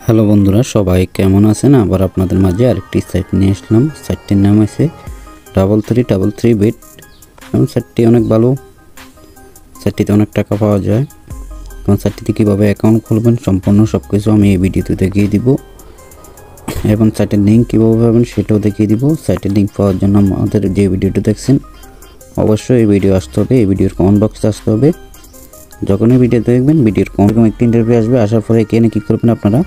Hello বন্ধুরা, সবাই কেমন আছেন? আবার আপনাদের মাঝে আরেকটি সাইট নিয়ে আসলাম। সাইটটির নাম আছে 3333 বেট। এবং সাইটটি অনেক ভালো, সাইটটিতে অনেক টাকা পাওয়া যায়। এবং সাইটটিতে কীভাবে অ্যাকাউন্ট খুলবেন সম্পূর্ণ সব কিছু আমি এই ভিডিওতে দেখিয়ে দিব, এবং সাইটের লিঙ্ক কীভাবে পাবেন সেটাও দেখিয়ে দিব। সাইটের লিঙ্ক পাওয়ার জন্য আমাদের যে ভিডিওটি দেখছেন অবশ্যই এই ভিডিও আসতে হবে, এই ভিডিওর কমেন্ট বক্সে আসতে হবে। যখন এই ভিডিও দেখবেন ভিডিওর কমেন্ট একটি ইন্টারভিউ আসবে, আসার পরে এখানে কী করবেন, আপনারা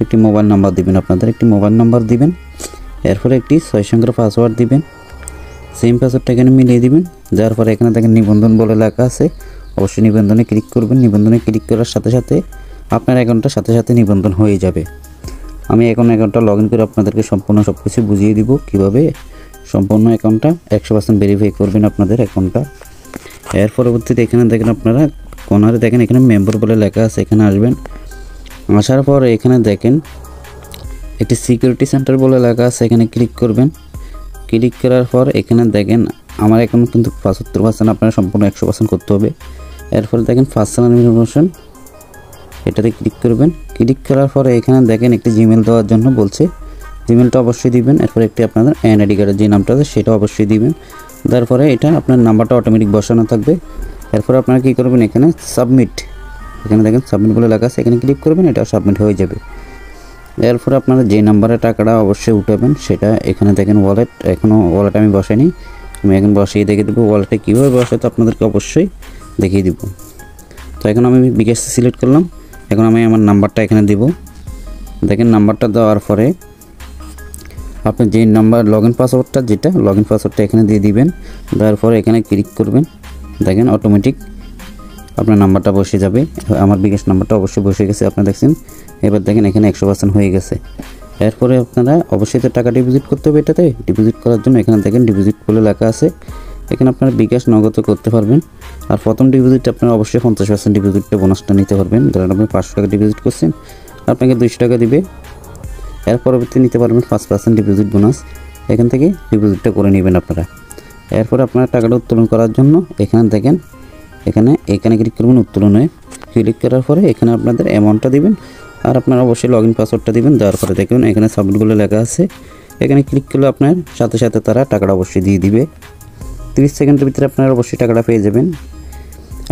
একটি মোবাইল নাম্বার দিবেন, আপনাদের একটি মোবাইল নাম্বার দিবেন, এরপরে একটি 6 সংখ্যার পাসওয়ার্ড দিবেন। সেম পাসওয়ার্ডটা এখানে মিলিয়ে দিবেন। যার পরে এখানে দেখেন নিবন্ধন বলে লেখা আছে, অবশ্যই নিবন্ধনে ক্লিক করবেন। নিবন্ধনে ক্লিক করার সাথে সাথে আপনার অ্যাকাউন্টটার সাথে সাথে নিবন্ধন হয়ে যাবে। আমি এখন অ্যাকাউন্টটা লগ ইন করে আপনাদেরকে সম্পূর্ণ সব কিছু বুঝিয়ে দিব, কীভাবে সম্পূর্ণ অ্যাকাউন্টটা 100% ভেরিফাই করবেন আপনাদের অ্যাকাউন্টটা। এর পরবর্তীতে এখানে দেখেন আপনারা কর্নারে দেখেন এখানে মেম্বার বলে লেখা আছে, এখানে আসবেন। আসার পর এখানে দেখেন একটি সিকিউরিটি সেন্টার বলে লেখা আছে, এখানে ক্লিক করবেন। ক্লিক করার পর এখানে দেখেন আমার অ্যাকাউন্ট কিন্তু 75%, আপনারা সম্পূর্ণ 100% করতে হবে। এরপর দেখেন পার্সোনাল ইনফরমেশন, এটাতে ক্লিক করবেন। ক্লিক করার পরে এখানে দেখেন একটি জিমেল দেওয়ার জন্য বলছে, জিমেলটা অবশ্যই দিবেন। এরপর একটি আপনাদের এনআইডি কার্ডের যে নামটা আছে সেটা অবশ্যই দিবেন। তারপরে এটা আপনার নাম্বারটা অটোমেটিক বসানো থাকবে। এরপর আপনারা কী করবেন, এখানে সাবমিট, এখানে দেখেন সাবমিট বলে লেখা আছে, এখানে ক্লিক করবেন, এটা সাবমিট হয়ে যাবে। এরপর আপনারা যে নাম্বারে টাকাটা অবশ্যই উঠাবেন সেটা এখানে দেখেন ওয়ালেট, এখনও ওয়ালেট আমি বসাইনি, আমি এখন বসিয়ে দেখিয়ে দেবো। ওয়ালেটে কীভাবে বসাতে আপনাদেরকে অবশ্যই দেখিয়ে দিব। তো এখন আমি বিকাশ সিলেক্ট করলাম, এখন আমি আমার নাম্বারটা এখানে দিব। দেখেন নাম্বারটা দেওয়ার পরে আপনি যে নাম্বার লগ ইন পাসওয়ার্ডটা, যেটা লগ ইন পাসওয়ার্ডটা এখানে দিয়ে দিবেন। দেওয়ার পরে এখানে ক্লিক করবেন, দেখেন অটোমেটিক আপনার নাম্বারটা বসে যাবে। আমার বিকাশ নাম্বারটা অবশ্যই বসে গেছে, আপনারা দেখছেন। এবার দেখেন এখানে 100% হয়ে গেছে। এরপরে আপনারা অবশ্যই তো টাকা ডিপোজিট করতে হবে। এটাতে ডিপোজিট করার জন্য এখানে দেখেন ডিপোজিট বলে লেখা আছে, এখানে আপনারা বিকাশ নগদ করতে পারবেন। আর প্রথম ডিপোজিটে আপনারা অবশ্যই 50% ডিপোজিটটা বোনাসটা নিতে পারবেন। ধরেন আপনি 500 টাকা ডিপোজিট করছেন, আপনাকে 200 টাকা দিবে। এর পরবর্তী নিতে পারবেন 5% ডিপোজিট বোনাস, এখান থেকে ডিপোজিটটা করে নেবেন আপনারা। এরপর আপনারা টাকাটা উত্তোলন করার জন্য এখানে দেখেন এখানে ক্লিক করবেন। উত্তোলনে ক্লিক করার পরে এখানে আপনাদের অ্যামাউন্টটা দিবেন, আর আপনারা অবশ্যই লগ ইন পাসওয়ার্ডটা দিবেন। দেওয়ার পরে দেখুন এখানে সাবমিট বলে লেখা আছে, এখানে ক্লিক করলে আপনার সাথে সাথে তারা টাকাটা অবশ্যই দিয়ে দিবে। 30 সেকেন্ডের ভিতরে আপনারা অবশ্যই টাকাটা পেয়ে যাবেন।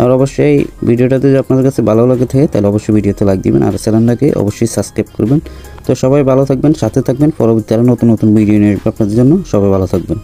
আর অবশ্যই ভিডিওটা যদি আপনাদের কাছে ভালো লাগে থাকে তাহলে অবশ্যই ভিডিওতে লাইক দিবেন, আর চ্যানেলটাকে অবশ্যই সাবস্ক্রাইব করবেন। তো সবাই ভালো থাকবেন, সাথে থাকবেন, পরবর্তী আরও নতুন নতুন ভিডিও নিয়ে আপনাদের জন্য। সবাই ভালো থাকবেন।